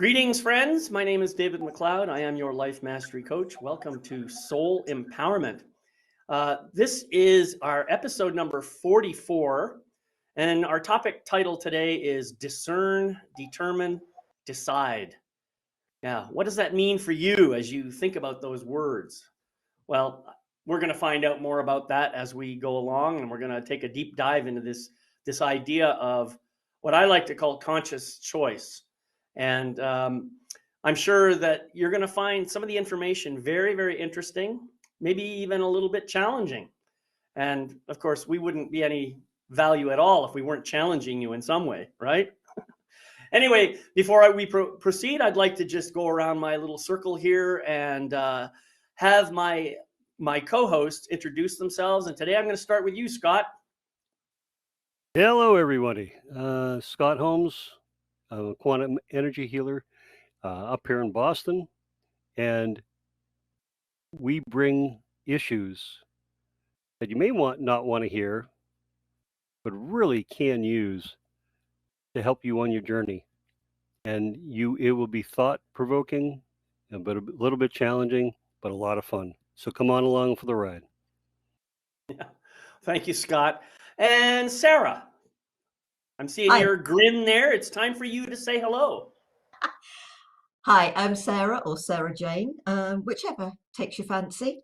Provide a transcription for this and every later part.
Greetings, friends. My name is David McLeod. I am your life mastery coach. Welcome to Soul Empowerment. This is our episode number 44, and our topic title today is Discern, Determine, Decide. Yeah, what does that mean for you as you think about those words? Well, we're going to find out more about that as we go along, and we're going to take a deep dive into this idea of what I like to call conscious choice. And I'm sure that you're going to find some of the information very, very interesting, maybe even a little bit challenging. And of course, we wouldn't be any value at all if we weren't challenging you in some way, right? Anyway, before we proceed, I'd like to just go around my little circle here and have my co-hosts introduce themselves. And today I'm going to start with you, Scott. Hello, everybody. Scott Holmes, I'm a quantum energy healer up here in Boston, and we bring issues that you may not want to hear, but really can use to help you on your journey. And it will be thought-provoking, but a little bit challenging, but a lot of fun. So come on along for the ride. Yeah. Thank you, Scott. And Sarah, I'm seeing Hi. your grin there. It's time for you to say hello. Hi, I'm Sarah or Sarah Jane, whichever takes your fancy.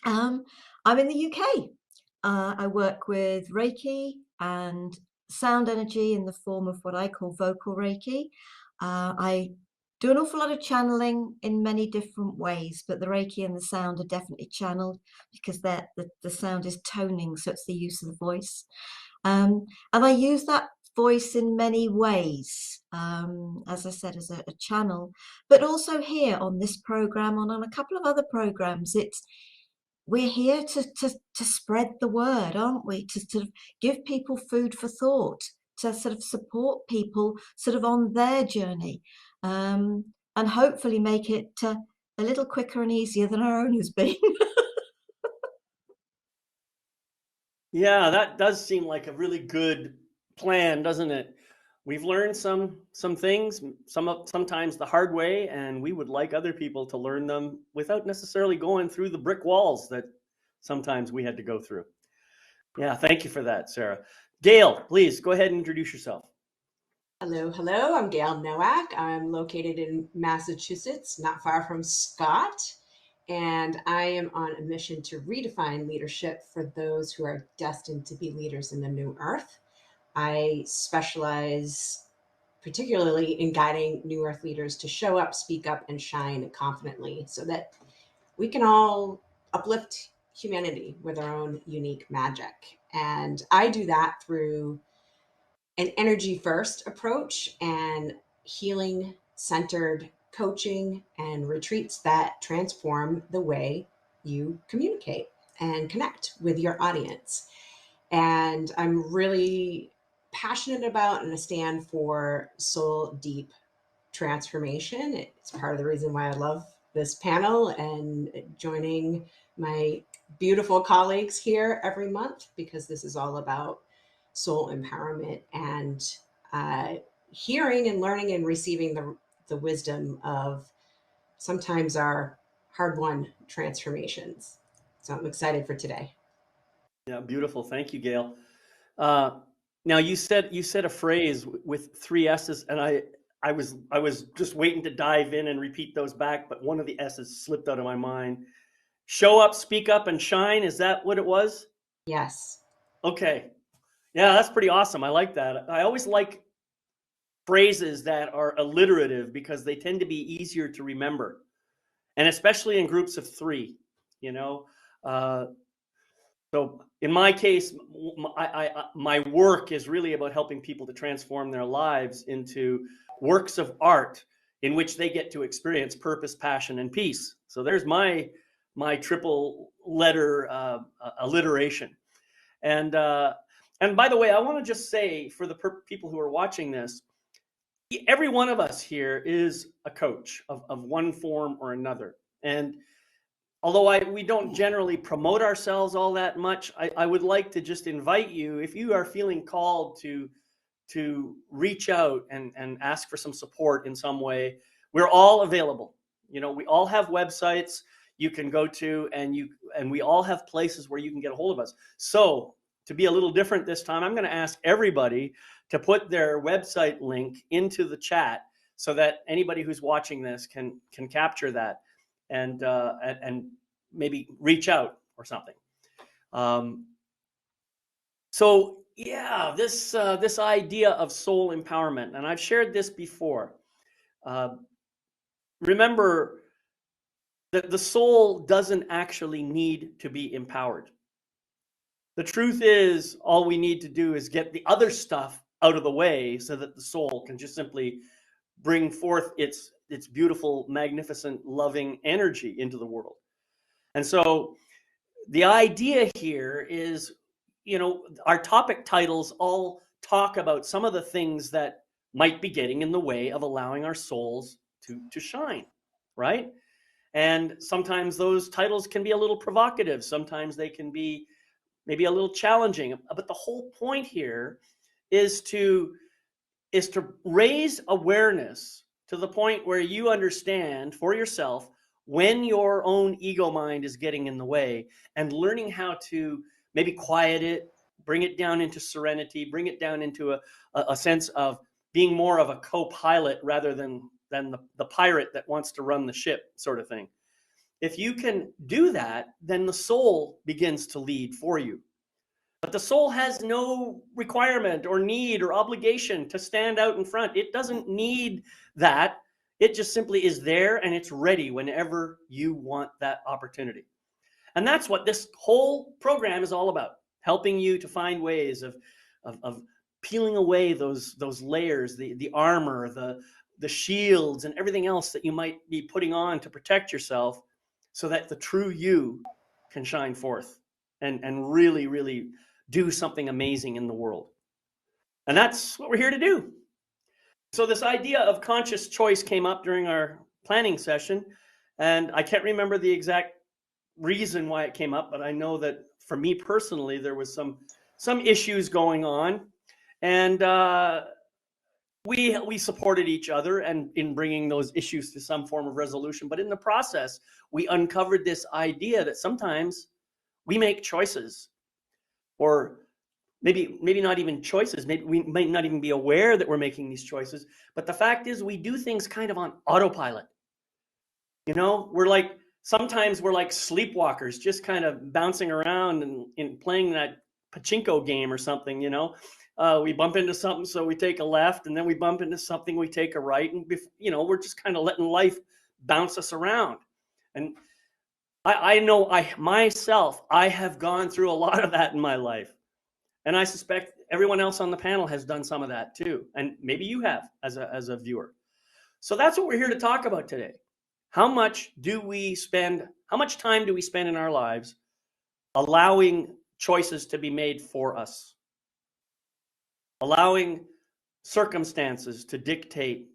I'm in the UK. I work with Reiki and sound energy in the form of what I call vocal Reiki. I do an awful lot of channeling in many different ways, but the Reiki and the sound are definitely channeled because the sound is toning, so it's the use of the voice. And I use that voice in many ways, as I said, as a channel, but also here on this program, on a couple of other programs. We're here to spread the word, aren't we? To sort of give people food for thought, to sort of support people sort of on their journey, and hopefully make it a little quicker and easier than our own has been. Yeah, that does seem like a really good plan, doesn't it? We've learned some things, sometimes the hard way, and we would like other people to learn them without necessarily going through the brick walls that sometimes we had to go through. Yeah, thank you for that, Sarah. Gail, please go ahead and introduce yourself. Hello, hello. I'm Gail Nowak. I'm located in Massachusetts, not far from Scott. And I am on a mission to redefine leadership for those who are destined to be leaders in the new earth. I specialize particularly in guiding new earth leaders to show up, speak up, and shine confidently so that we can all uplift humanity with our own unique magic. And I do that through an energy first approach and healing centered coaching and retreats that transform the way you communicate and connect with your audience. And I'm really passionate about and I stand for soul deep transformation. It's part of the reason why I love this panel and joining my beautiful colleagues here every month, because this is all about soul empowerment and hearing and learning and receiving the wisdom of sometimes our hard-won transformations. So I'm excited for today. Yeah, beautiful. Thank you, Gail. Now you said a phrase with 3 S's, and I was just waiting to dive in and repeat those back, but one of the S's slipped out of my mind. Show up, speak up, and shine. Is that what it was? Yes. Okay. Yeah, that's pretty awesome. I like that. I always like phrases that are alliterative because they tend to be easier to remember, and especially in groups of 3. You know, so in my case, my work is really about helping people to transform their lives into works of art in which they get to experience purpose, passion, and peace. So there's my triple letter alliteration. And by the way, I want to just say for the people who are watching this, every one of us here is a coach of one form or another. And although we don't generally promote ourselves all that much, I would like to just invite you, if you are feeling called to to reach out and ask for some support in some way, we're all available. You know, we all have websites you can go to, and we all have places where you can get a hold of us. So to be a little different this time, I'm going to ask everybody to put their website link into the chat so that anybody who's watching this can capture that and maybe reach out or something. So yeah, this idea of soul empowerment, and I've shared this before. Remember that the soul doesn't actually need to be empowered. The truth is, all we need to do is get the other stuff out of the way so that the soul can just simply bring forth its beautiful, magnificent, loving energy into the world. And so the idea here is, you know, our topic titles all talk about some of the things that might be getting in the way of allowing our souls to shine, right? And sometimes those titles can be a little provocative. Sometimes they can be maybe a little challenging. But the whole point here is to raise awareness to the point where you understand for yourself when your own ego mind is getting in the way, and learning how to maybe quiet it, bring it down into serenity, bring it down into a sense of being more of a co-pilot rather than the pirate that wants to run the ship, sort of thing. If you can do that, then the soul begins to lead for you. But the soul has no requirement or need or obligation to stand out in front. It doesn't need that. It just simply is there, and it's ready whenever you want that opportunity. And that's what this whole program is all about, helping you to find ways of peeling away those layers, the armor, the shields, and everything else that you might be putting on to protect yourself, so that the true you can shine forth and really, really do something amazing in the world. And that's what we're here to do. So this idea of conscious choice came up during our planning session, and I can't remember the exact reason why it came up, but I know that for me personally, there was some issues going on, and we supported each other and in bringing those issues to some form of resolution. But in the process, we uncovered this idea that sometimes we make choices, or maybe not even choices. Maybe we might not even be aware that we're making these choices. But the fact is, we do things kind of on autopilot. You know, sometimes we're like sleepwalkers, just kind of bouncing around and playing that pachinko game or something, you know. We bump into something, so we take a left, and then we bump into something, we take a right, and you know, we're just kind of letting life bounce us around. And I know myself, I have gone through a lot of that in my life, and I suspect everyone else on the panel has done some of that too, and maybe you have as a viewer. So that's what we're here to talk about today. How much time do we spend in our lives allowing choices to be made for us? Allowing circumstances to dictate,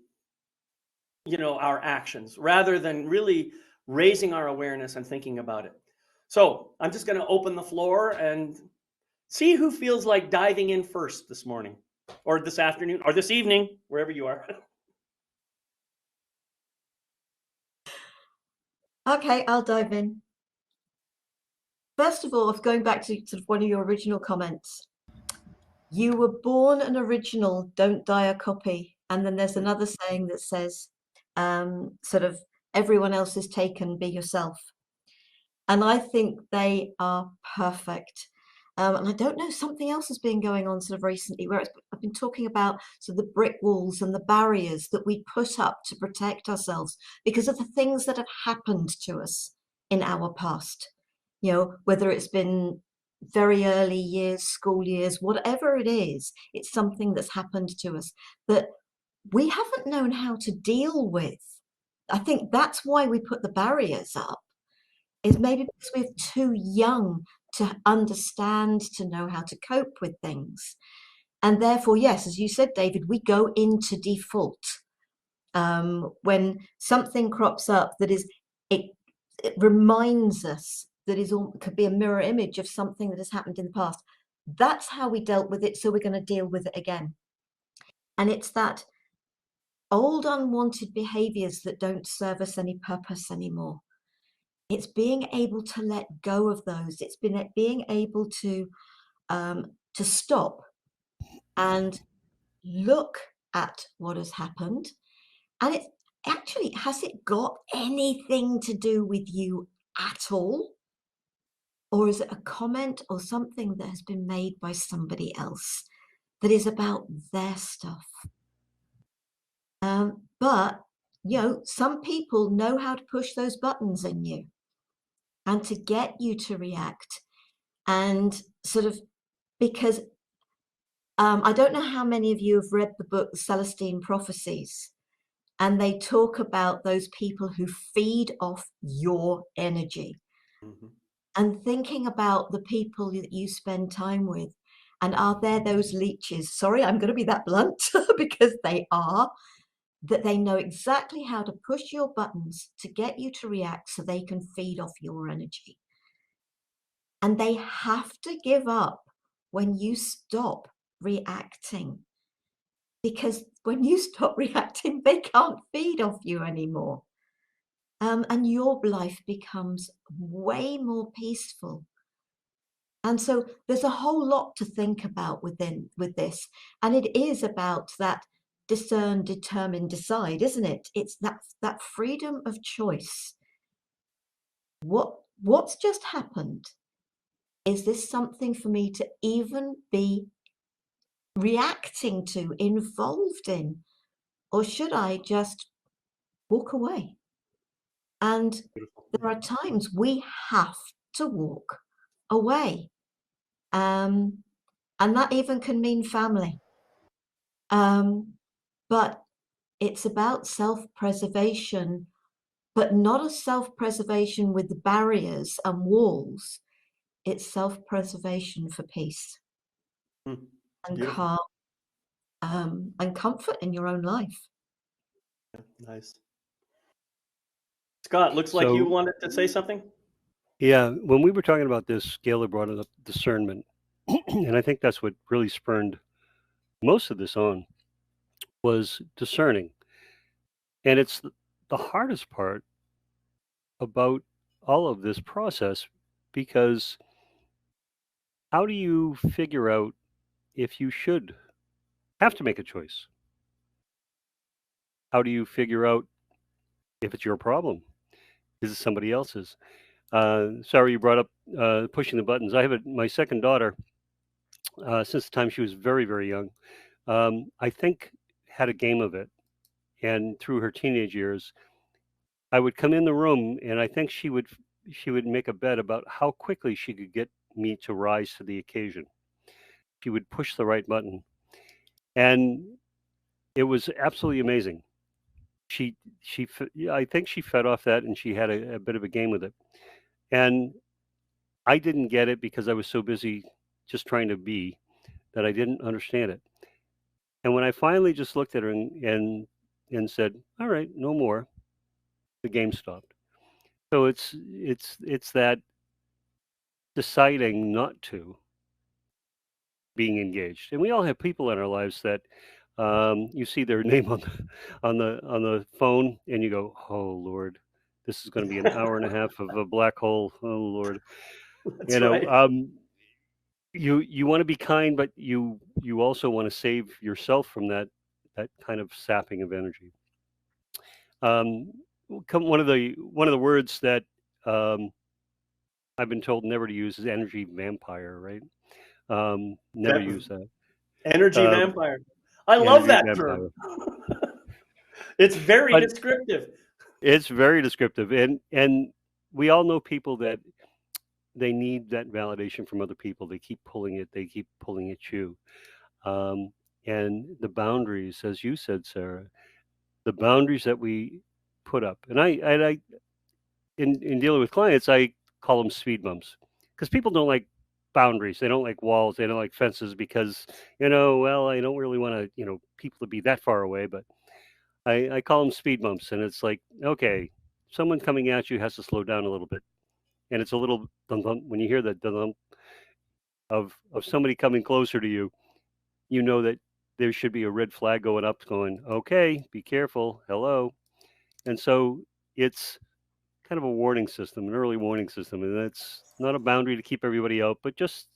you know, our actions, rather than really raising our awareness and thinking about it. So I'm just going to open the floor and see who feels like diving in first this morning, or this afternoon, or this evening, wherever you are. Okay, I'll dive in. First of all, going back to sort of one of your original comments, you were born an original, don't die a copy. And then there's another saying that says, sort of, everyone else is taken, be yourself. And I think they are perfect. And I don't know, something else has been going on sort of recently, where I've been talking about sort of the brick walls and the barriers that we put up to protect ourselves because of the things that have happened to us in our past. You know, whether it's been very early years, school years, whatever it is, it's something that's happened to us that we haven't known how to deal with. I think that's why we put the barriers up, is maybe because we're too young to understand, to know how to cope with things. And therefore, yes, as you said, David, we go into default. When something crops up that is, it reminds us that could be a mirror image of something that has happened in the past. That's how we dealt with it, so we're going to deal with it again. And it's that old unwanted behaviors that don't serve us any purpose anymore. It's being able to let go of those. It's been being able to stop and look at what has happened. And it's actually, has it got anything to do with you at all? Or is it a comment or something that has been made by somebody else that is about their stuff? But, some people know how to push those buttons in you and to get you to react. And sort of, because I don't know how many of you have read the book, The Celestine Prophecies, and they talk about those people who feed off your energy. Mhm. And thinking about the people that you spend time with. And are there those leeches? Sorry, I'm going to be that blunt because they are, that they know exactly how to push your buttons to get you to react so they can feed off your energy. And they have to give up when you stop reacting. Because when you stop reacting, they can't feed off you anymore. And your life becomes way more peaceful. And so there's a whole lot to think about with this. And it is about that discern, determine, decide, isn't it? It's that freedom of choice. What's just happened? Is this something for me to even be reacting to, involved in? Or should I just walk away? And Beautiful. there are times we have to walk away. And that even can mean family. But it's about self-preservation, but not a self-preservation with the barriers and walls. It's self-preservation for peace Hmm. and Beautiful. calm, and comfort in your own life. Nice. Scott, looks like you So, wanted to say something. yeah, when we were talking about this, Gayla brought up discernment. And I think that's what really spurned most of this on, was discerning. And it's the hardest part about all of this process, because how do you figure out if you should have to make a choice? How do you figure out if it's your problem? Is it somebody else's? Sorry, you brought up pushing the buttons. I have my second daughter, since the time she was very, very young, I think had a game of it. And through her teenage years, I would come in the room, and I think she would make a bet about how quickly she could get me to rise to the occasion. She would push the right button, and it was absolutely amazing. Yeah, I think she fed off that, and she had a bit of a game with it. And I didn't get it because I was so busy just trying to be, that I didn't understand it. And when I finally just looked at her and said, "All right, no more," the game stopped. So it's that deciding not to, being engaged. And we all have people in our lives that you see their name on the phone, and you go, "Oh Lord, this is going to be an hour and a half of a black hole." Oh Lord, That's you know. right. You want to be kind, but you also want to save yourself from that kind of sapping of energy. Um, one of the words that um, I've been told never to use is energy vampire. Right? Never That use that. energy Um, vampire. I love Energy that vampire. term. It's very But descriptive. it's very descriptive, and we all know people that they need that validation from other people. They keep pulling it. They keep pulling at you. Um, and the boundaries, as you said, Sarah, the boundaries that we put up, and I in dealing with clients, I call them speed bumps, because people don't like boundaries. They don't like walls. They don't like fences, because well, I don't really want to people to be that far away, but I call them speed bumps, and it's like, okay, someone coming at you has to slow down a little bit, and it's a little dum dum when you hear that dum dum of somebody coming closer to you. You know that there should be a red flag going up going, okay, be careful, hello. And so it's kind of a warning system, an early warning system. And that's not a boundary to keep everybody out, but just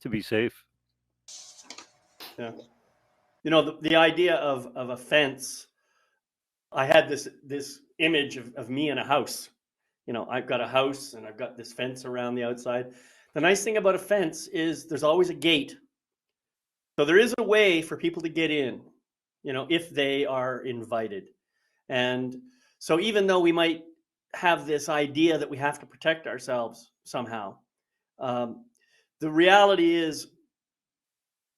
to be safe. Yeah. You know, the idea of a fence, I had this image of me in a house. You know, I've got a house and I've got this fence around the outside. The nice thing about a fence is there's always a gate. So there is a way for people to get in, you know, if they are invited. And so even though we might have this idea that we have to protect ourselves somehow, the reality is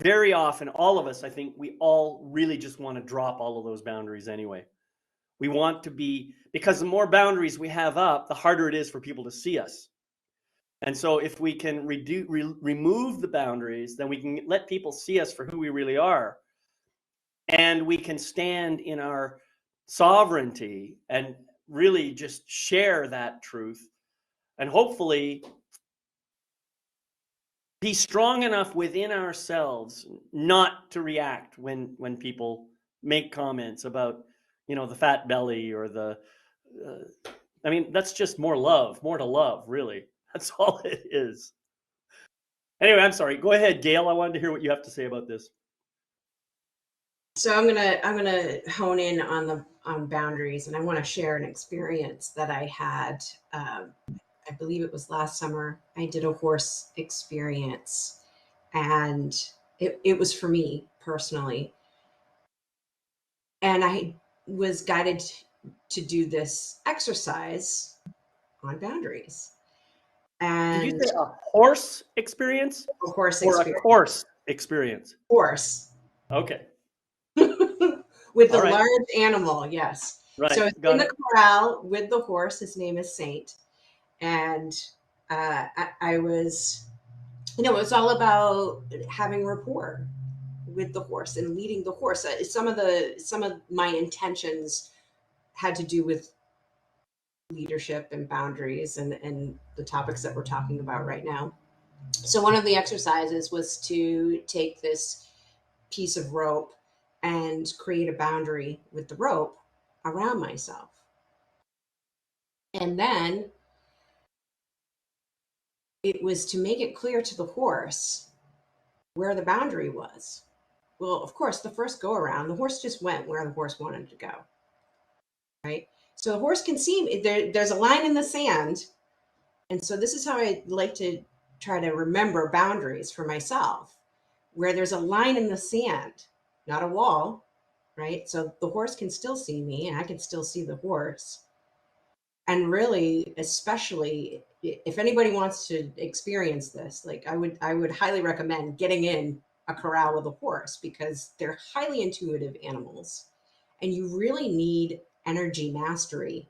very often, all of us, I think we all really just want to drop all of those boundaries anyway. We want to be, because the more boundaries we have up, the harder it is for people to see us. And so if we can remove the boundaries, then we can let people see us for who we really are. And we can stand in our sovereignty and really just share that truth. And hopefully be strong enough within ourselves not to react when people make comments about, you know, the fat belly or the I mean, that's just more to love, really. That's all it is. Anyway, I'm sorry, go ahead, Gail. I wanted to hear what you have to say about this. So I'm gonna hone in on boundaries, and I want to share an experience that I had. I believe it was last summer. I did a horse experience, and it was for me personally. And I was guided to do this exercise on boundaries. Did you And say a horse experience a horse or experience. a course experience? Horse. Okay. With All the right. large animal, yes. Right. So it's in the corral with the horse. His name is Saint. And I was, you know, it's all about having rapport with the horse and leading the horse. Some of my intentions had to do with leadership and boundaries and the topics that we're talking about right now. So one of the exercises was to take this piece of rope and create a boundary with the rope around myself. And then it was to make it clear to the horse where the boundary was. Well, of course, the first go around, the horse just went where the horse wanted to go. Right? So the horse can see there's a line in the sand. And so this is how I like to try to remember boundaries for myself, where there's a line in the sand, not a wall, right? So the horse can still see me and I can still see the horse. And really, especially if anybody wants to experience this, like I would highly recommend getting in a corral with a horse, because they're highly intuitive animals and you really need energy mastery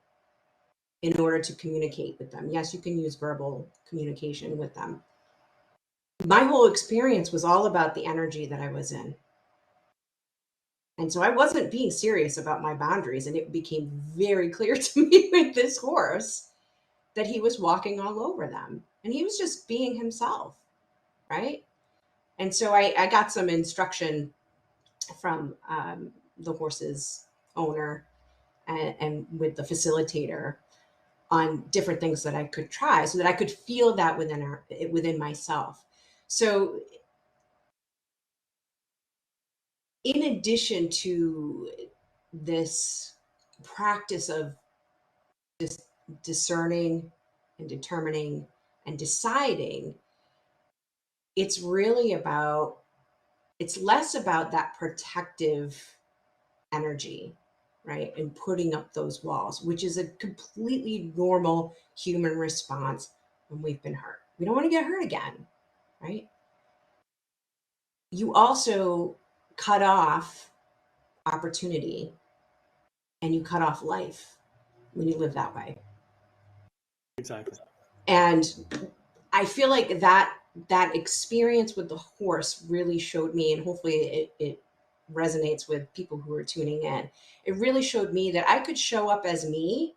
in order to communicate with them. Yes, you can use verbal communication with them. My whole experience was all about the energy that I was in. And so I wasn't being serious about my boundaries. And it became very clear to me with this horse that he was walking all over them and he was just being himself. Right. And so I got some instruction from the horse's owner and with the facilitator on different things that I could try so that I could feel that within myself. So in addition to this practice of discerning and determining and deciding, it's less about that protective energy, right? And putting up those walls, which is a completely normal human response when we've been hurt. We don't want to get hurt again, right? You also cut off opportunity and you cut off life when you live that way. Exactly. And I feel like that experience with the horse really showed me, and hopefully it resonates with people who are tuning in. It really showed me that I could show up as me,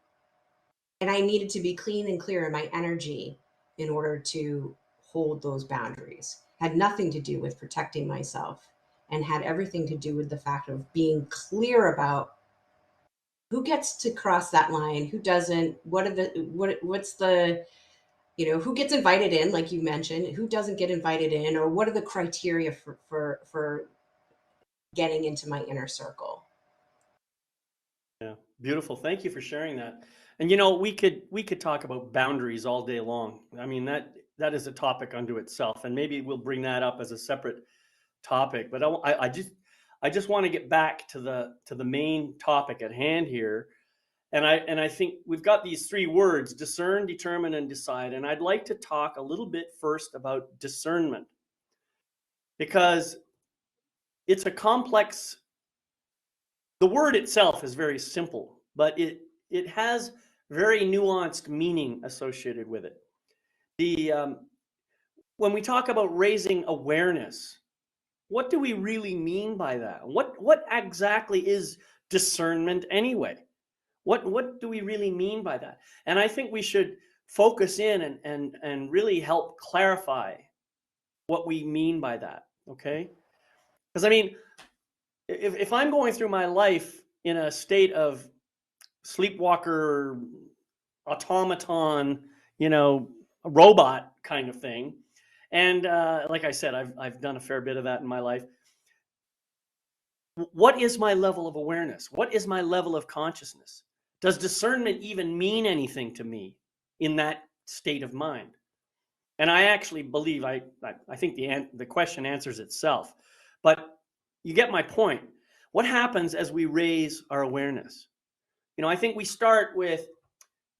and I needed to be clean and clear in my energy in order to hold those boundaries. It had nothing to do with protecting myself and had everything to do with the fact of being clear about who gets to cross that line, who doesn't, what's the, who gets invited in, like you mentioned, who doesn't get invited in, or what are the criteria for getting into my inner circle. Yeah, beautiful. Thank you for sharing that. And we could talk about boundaries all day long. I mean, that is a topic unto itself, and maybe we'll bring that up as a separate topic. But I just want to get back to the main topic at hand here. And I think we've got these three words: discern, determine, and decide. And I'd like to talk a little bit first about discernment, because it's a complex. The word itself is very simple, but it has very nuanced meaning associated with it. When we talk about raising awareness, what do we really mean by that? What exactly is discernment anyway? What do we really mean by that? And I think we should focus in and really help clarify what we mean by that. Okay? Because I mean, if I'm going through my life in a state of sleepwalker, automaton, a robot kind of thing, and like I said, I've done a fair bit of that in my life. What is my level of awareness? What is my level of consciousness? Does discernment even mean anything to me in that state of mind? And I actually believe I think the question answers itself. But you get my point. What happens as we raise our awareness? I think we start with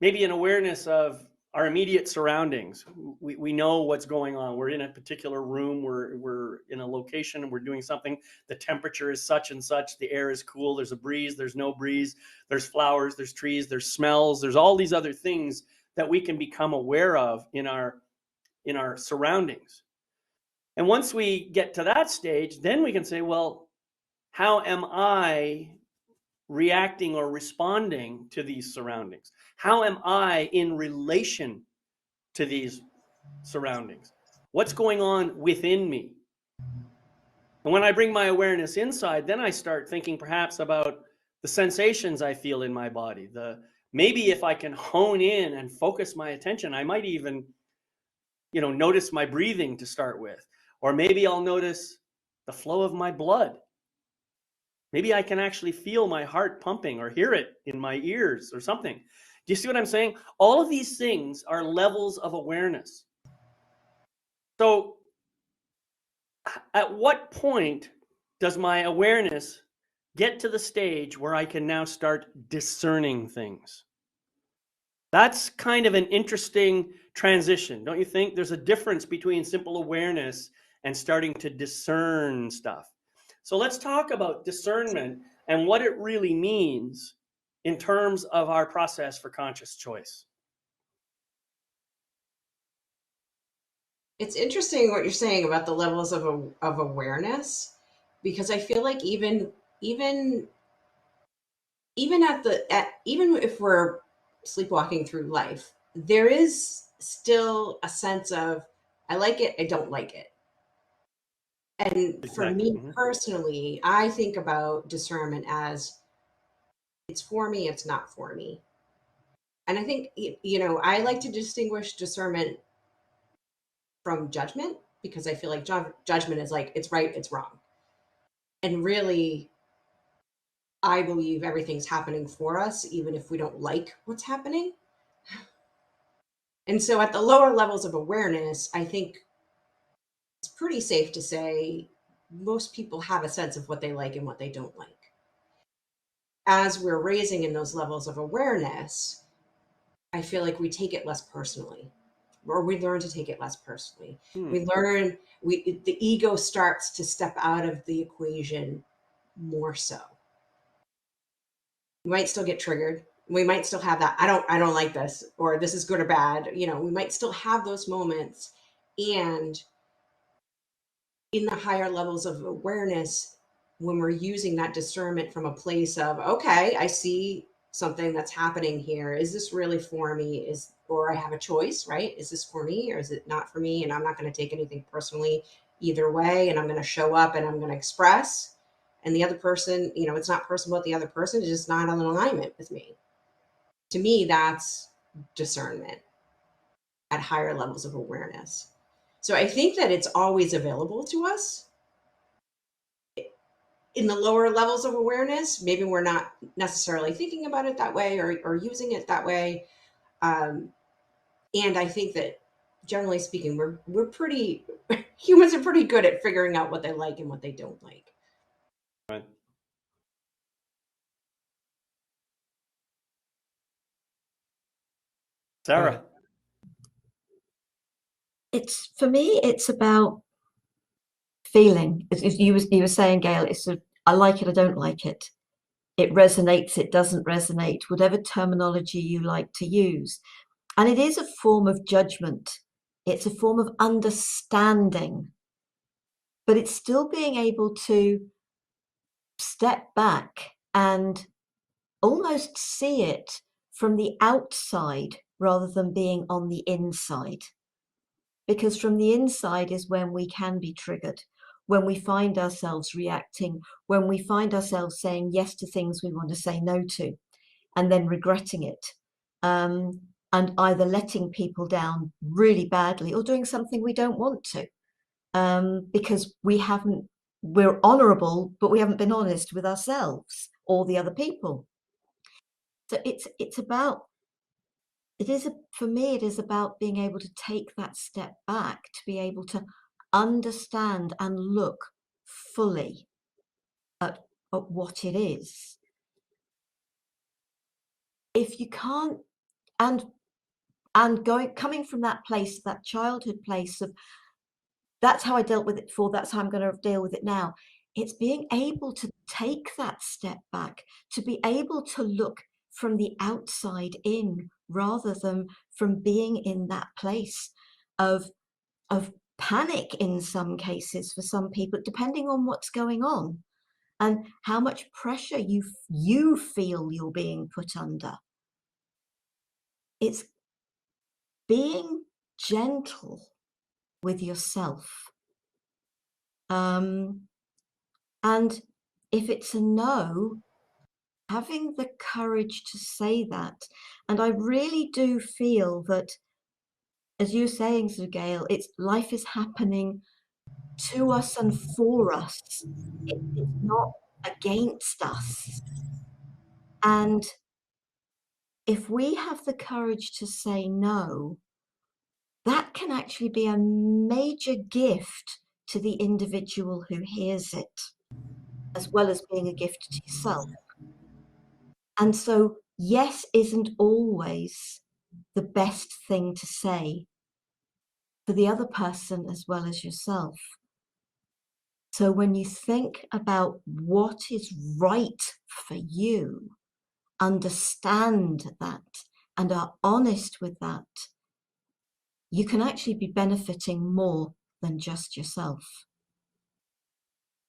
maybe an awareness of our immediate surroundings. We know what's going on. We're in a particular room. We're in a location and we're doing something. The temperature is such and such. The air is cool. There's a breeze. There's no breeze. There's flowers. There's trees. There's smells. There's all these other things that we can become aware of in our surroundings. And once we get to that stage, then we can say, well, how am I reacting or responding to these surroundings? How am I in relation to these surroundings? What's going on within me? And when I bring my awareness inside, then I start thinking perhaps about the sensations I feel in my body. Maybe if I can hone in and focus my attention, I might even, notice my breathing to start with. Or maybe I'll notice the flow of my blood. Maybe I can actually feel my heart pumping or hear it in my ears or something. Do you see what I'm saying? All of these things are levels of awareness. So at what point does my awareness get to the stage where I can now start discerning things? That's kind of an interesting transition, don't you think? There's a difference between simple awareness and starting to discern stuff. So let's talk about discernment and what it really means in terms of our process for conscious choice. It's interesting what you're saying about the levels of awareness, because I feel like even even if we're sleepwalking through life, there is still a sense of I like it, I don't like it. And for me personally, I think about discernment as it's for me, it's not for me. And I think, I like to distinguish discernment from judgment, because I feel like judgment is like, it's right, it's wrong. And really, I believe everything's happening for us, even if we don't like what's happening. And so at the lower levels of awareness, I think it's pretty safe to say most people have a sense of what they like and what they don't like. As we're raising in those levels of awareness, I feel like we take it less personally, or we learn to take it less personally. We learn, the ego starts to step out of the equation more so. We might still get triggered. We might still have that, I don't like this, or this is good or bad. We might still have those moments. And in the higher levels of awareness, when we're using that discernment from a place of, okay, I see something that's happening here. Is this really for me? Or I have a choice, right? Is this for me or is it not for me? And I'm not going to take anything personally. either way, and I'm going to show up and I'm going to express. And the other person, it's not personal about the other person, it's just not in alignment with me. To me, that's discernment at higher levels of awareness. So I think that it's always available to us. In the lower levels of awareness, maybe we're not necessarily thinking about it that way or using it that way. And I think that generally speaking, we're pretty, humans are pretty good at figuring out what they like and what they don't like. Right. Sarah. For me, it's about feeling. As you were saying, Gail, it's I like it, I don't like it. It resonates, it doesn't resonate, whatever terminology you like to use. And it is a form of judgment. It's a form of understanding, but it's still being able to step back and almost see it from the outside rather than being on the inside. Because from the inside is when we can be triggered, when we find ourselves reacting, when we find ourselves saying yes to things we want to say no to, and then regretting it, and either letting people down really badly or doing something we don't want to, because we're honorable, but we haven't been honest with ourselves or the other people. So for me, it is about being able to take that step back, to be able to understand and look fully at what it is. If you can't, and coming from that place, that childhood place of, that's how I dealt with it before, that's how I'm going to deal with it now. It's being able to take that step back, to be able to look from the outside in rather than from being in that place of panic in some cases for some people, depending on what's going on and how much pressure you feel you're being put under. It's being gentle with yourself. And if it's a no, having the courage to say that. And I really do feel that, as you're saying, Sir Gail, it's life is happening to us and for us. It's not against us. And if we have the courage to say no, that can actually be a major gift to the individual who hears it, as well as being a gift to yourself. And so, yes isn't always the best thing to say for the other person as well as yourself. So when you think about what is right for you, understand that and are honest with that, you can actually be benefiting more than just yourself.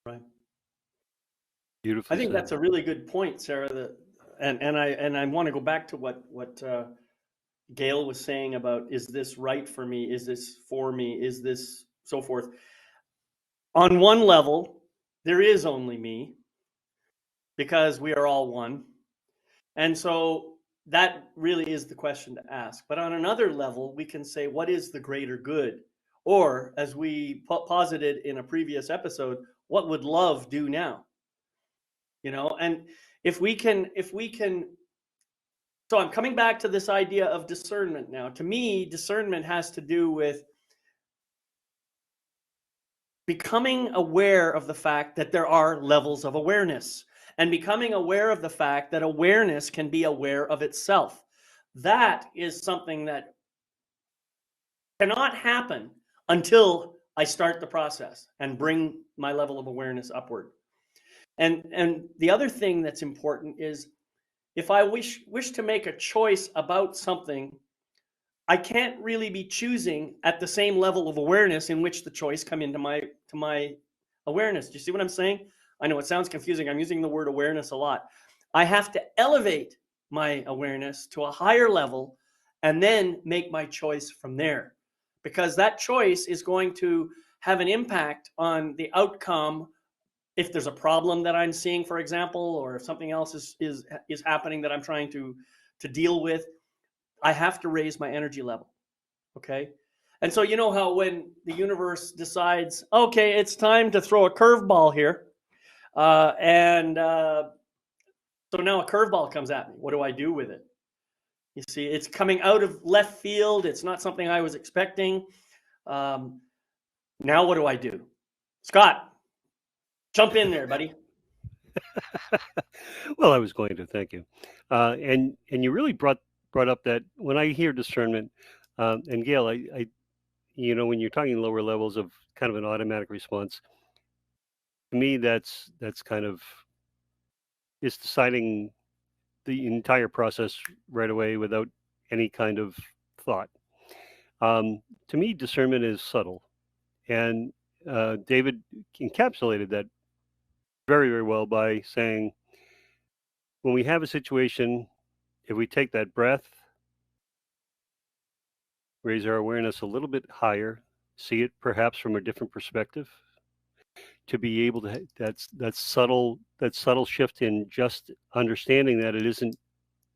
Right. Beautifully I think said. that's a really good point, Sarah. And I want to go back to what Gail was saying about, is this right for me? Is this for me? Is this so forth? On one level, there is only me, because we are all one. And so that really is the question to ask. But on another level, we can say, what is the greater good? Or, as we posited in a previous episode, what would love do now? And if we can, so I'm coming back to this idea of discernment now. To me, discernment has to do with becoming aware of the fact that there are levels of awareness, and becoming aware of the fact that awareness can be aware of itself. That is something that cannot happen until I start the process and bring my level of awareness upward. And the other thing that's important is, if I wish to make a choice about something, I can't really be choosing at the same level of awareness in which the choice come into my awareness. Do you see what I'm saying? I know it sounds confusing. I'm using the word awareness a lot. I have to elevate my awareness to a higher level and then make my choice from there, because that choice is going to have an impact on the outcome. If there's a problem that I'm seeing, for example, or if something else is happening that I'm trying to deal with, I have to raise my energy level. Okay. And so you know how when the universe decides, okay, it's time to throw a curveball here, so now a curveball comes at me. What do I do with it? You see, it's coming out of left field. It's not something I was expecting. Now what do I do? Scott, jump in there, buddy. Well, I was going to thank you, and you really brought up that when I hear discernment, and Gail, I when you're talking lower levels of kind of an automatic response, to me that's kind of is deciding the entire process right away without any kind of thought. To me, discernment is subtle, and David encapsulated that very, very well by saying, when we have a situation, if we take that breath, raise our awareness a little bit higher, see it perhaps from a different perspective, to be able to that subtle shift in just understanding that it isn't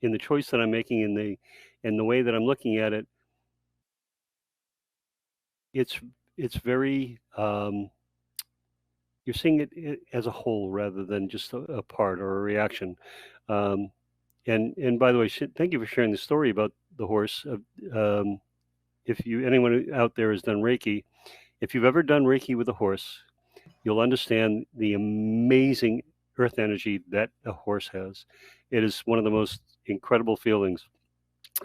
in the choice that I'm making, in the way that I'm looking at it. It's very you're seeing it as a whole rather than just a part or a reaction. And by the way, thank you for sharing the story about the horse. If anyone out there has done Reiki, if you've ever done Reiki with a horse, you'll understand the amazing earth energy that a horse has. It is one of the most incredible feelings.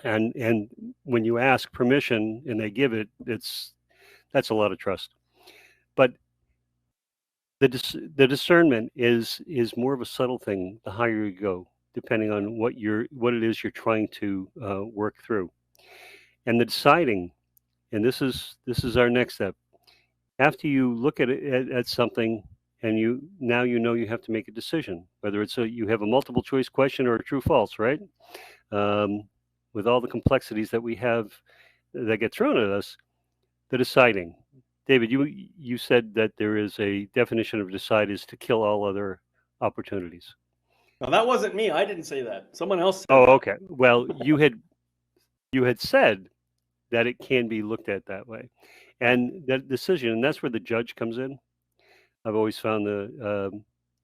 And when you ask permission and they give it, that's a lot of trust. But the discernment is more of a subtle thing the higher you go, depending on what it is you're trying to work through. And the deciding, and this is our next step. After you look at something, and you have to make a decision, whether it's you have a multiple choice question or a true false, right? With all the complexities that we have that get thrown at us, the deciding. David, you said that there is a definition of decide is to kill all other opportunities. No, that wasn't me. I didn't say that. Someone else said Oh, that. okay. Well, you had said that it can be looked at that way, and that decision, and that's where the judge comes in. I've always found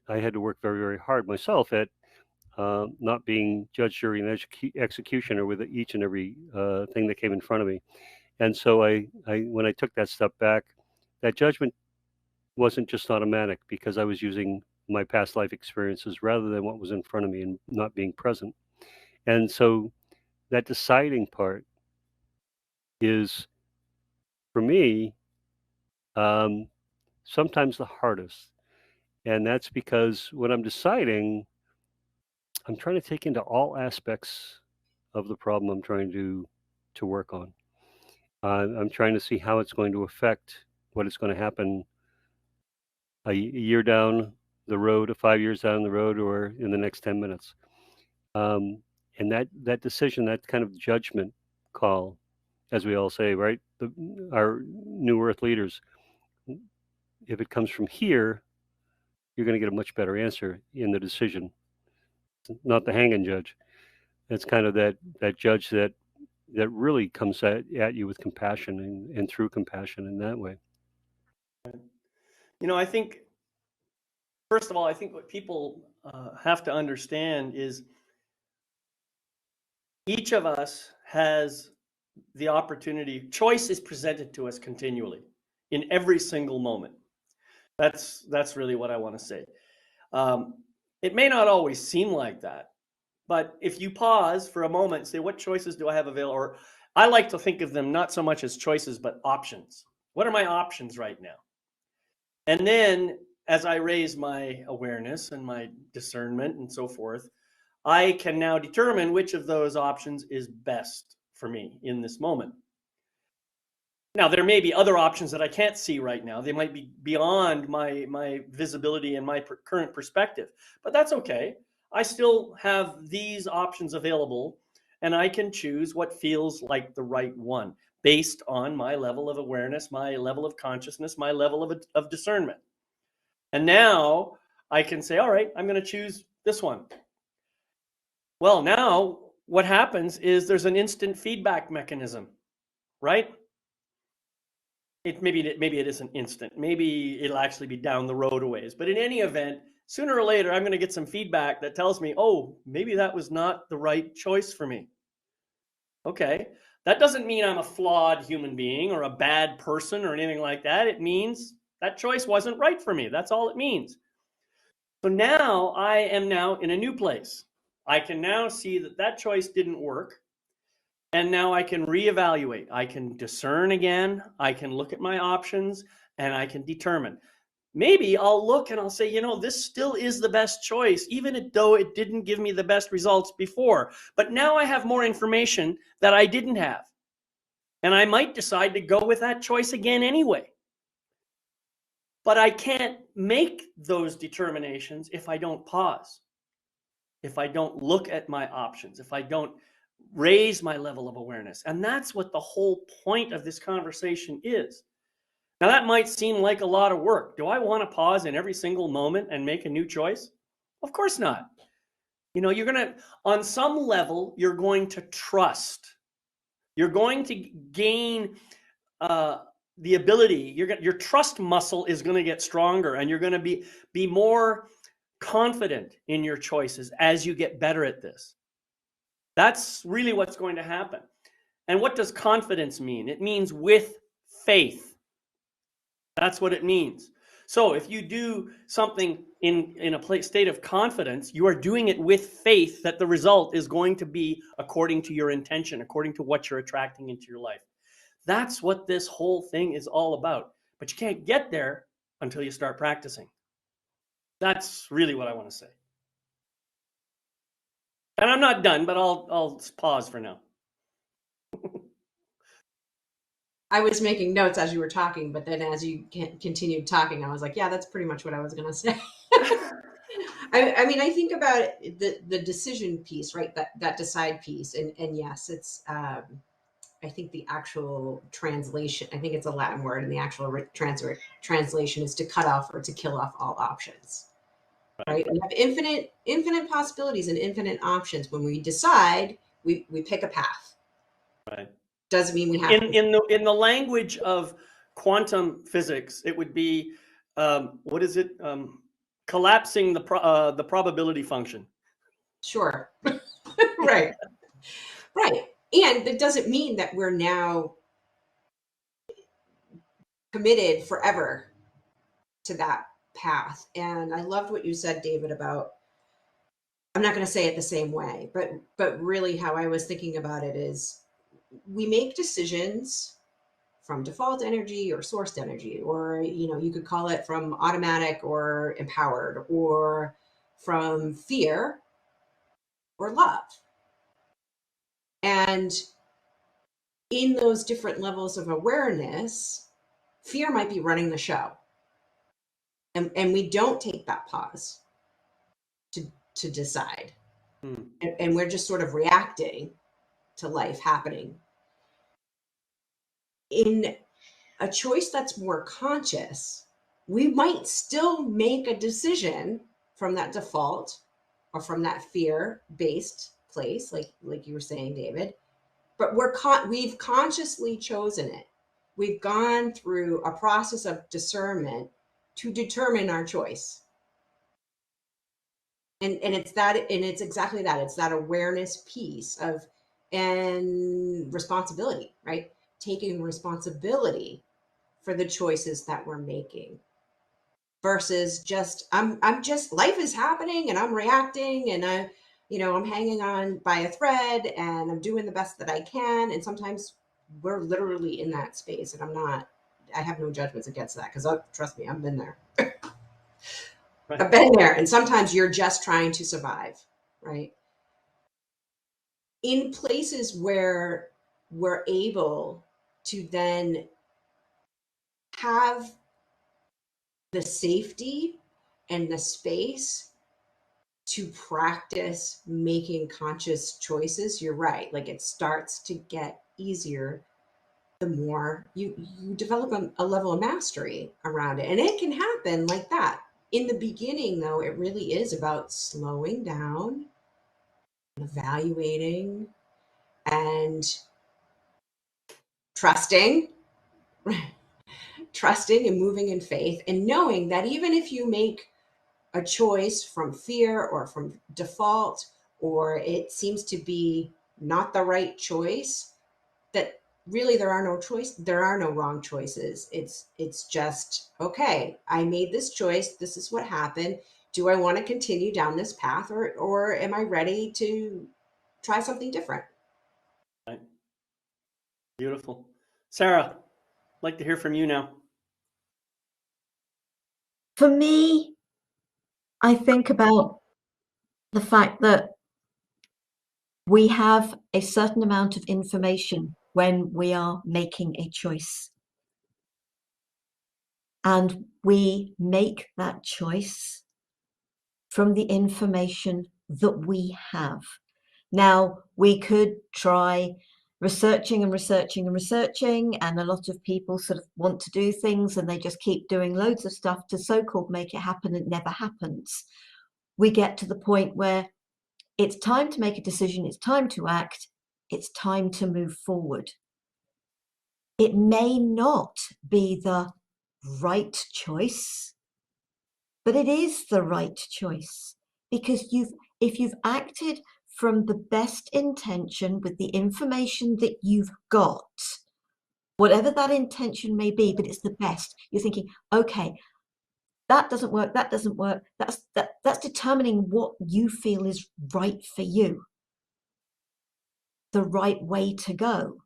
I had to work very, very hard myself at not being judge, jury, and executioner with each and every thing that came in front of me. And so when I took that step back, that judgment wasn't just automatic because I was using my past life experiences rather than what was in front of me and not being present. And so that deciding part is, for me, sometimes the hardest. And that's because when I'm deciding, I'm trying to take into all aspects of the problem I'm trying to work on. I'm trying to see how it's going to affect what is going to happen a year down the road, 5 years down the road, or in the next 10 minutes. And that decision, that kind of judgment call, as we all say, right? Our new earth leaders, if it comes from here, you're going to get a much better answer in the decision, not the hanging judge. It's kind of that judge that really comes at you with compassion and through compassion in that way. I think, first of all, I think what people have to understand is each of us has the opportunity. Choice is presented to us continually in every single moment. That's really what I want to say. It may not always seem like that, but if you pause for a moment and say, what choices do I have available? Or I like to think of them not so much as choices, but options. What are my options right now? And then as I raise my awareness and my discernment and so forth, I can now determine which of those options is best for me in this moment. Now, there may be other options that I can't see right now. They might be beyond my visibility and my current perspective, but that's okay. I still have these options available, and I can choose what feels like the right one based on my level of awareness, my level of consciousness, my level of discernment. And now I can say, all right, I'm going to choose this one. Well, now what happens is there's an instant feedback mechanism, right? Maybe it isn't instant. Maybe it'll actually be down the road a ways. But in any event, sooner or later, I'm going to get some feedback that tells me, oh, maybe that was not the right choice for me. Okay. That doesn't mean I'm a flawed human being or a bad person or anything like that. It means that choice wasn't right for me. That's all it means. So now I am now in a new place. I can now see that that choice didn't work. And now I can reevaluate. I can discern again. I can look at my options and I can determine. Maybe I'll look and I'll say, you know, this still is the best choice, even though it didn't give me the best results before. But now I have more information that I didn't have. And I might decide to go with that choice again anyway. But I can't make those determinations if I don't pause, if I don't look at my options, if I don't raise my level of awareness. And that's what the whole point of this conversation is. Now, that might seem like a lot of work. Do I want to pause in every single moment and make a new choice? Of course not. You know, you're going to, on some level, you're going to trust. You're going to gain the ability, your trust muscle is going to get stronger, and you're going to be more confident in your choices as you get better at this. That's really what's going to happen. And what does confidence mean? It means with faith. That's what it means. So if you do something in a state of confidence, you are doing it with faith that the result is going to be according to your intention, according to what you're attracting into your life. That's what this whole thing is all about. But you can't get there until you start practicing. That's really what I want to say. And I'm not done, but I'll pause for now. I was making notes as you were talking, but then as you continued talking, I was like, yeah, that's pretty much what I was going to say. I mean, I think about the decision piece, right? That decide piece. And yes, it's, I think the actual translation, I think it's a Latin word, and the actual translation is to cut off or to kill off all options. Right? We have infinite possibilities and infinite options. When we decide, we pick a path. Right. Doesn't mean we have in the language of quantum physics, it would be what is it? Collapsing the probability function. Sure. Right. Right. And that doesn't mean that we're now committed forever to that path. And I loved what you said, David, about, I'm not going to say it the same way, but really how I was thinking about it is we make decisions from default energy or sourced energy, or, you know, you could call it from automatic or empowered, or from fear or love. And in those different levels of awareness, fear might be running the show. And we don't take that pause to decide. And we're just sort of reacting to life happening. In a choice that's more conscious, we might still make a decision from that default or from that fear-based place, like you were saying, David. But we've consciously chosen it. We've gone through a process of discernment to determine our choice. And it's exactly that. It's that awareness piece of, and responsibility, right? Taking responsibility for the choices that we're making versus just, I'm just, life is happening and I'm reacting and I'm hanging on by a thread and I'm doing the best that I can. And sometimes we're literally in that space, and I have no judgments against that, because trust me, I've been there. Right. I've been there. And sometimes you're just trying to survive, right? In places where we're able to then have the safety and the space to practice making conscious choices, you're right. Like, it starts to get easier the more you develop a level of mastery around it. And it can happen like that. In the beginning, though, it really is about slowing down, evaluating, and trusting, trusting and moving in faith, and knowing that even if you make a choice from fear or from default, or it seems to be not the right choice, that really there are no wrong choices. It's just, okay, I made this choice, this is what happened. Do I want to continue down this path, or am I ready to try something different? Right. Beautiful. Sarah, I'd like to hear from you now. For me, I think about the fact that we have a certain amount of information when we are making a choice. And we make that choice from the information that we have. Now, we could try researching and researching and researching, and a lot of people sort of want to do things and they just keep doing loads of stuff to so-called make it happen, and it never happens. We get to the point where it's time to make a decision, it's time to act, it's time to move forward. It may not be the right choice, but it is the right choice, because if you've acted from the best intention with the information that you've got, whatever that intention may be, but it's the best, you're thinking, okay, that doesn't work, that doesn't work. That's determining what you feel is right for you, the right way to go.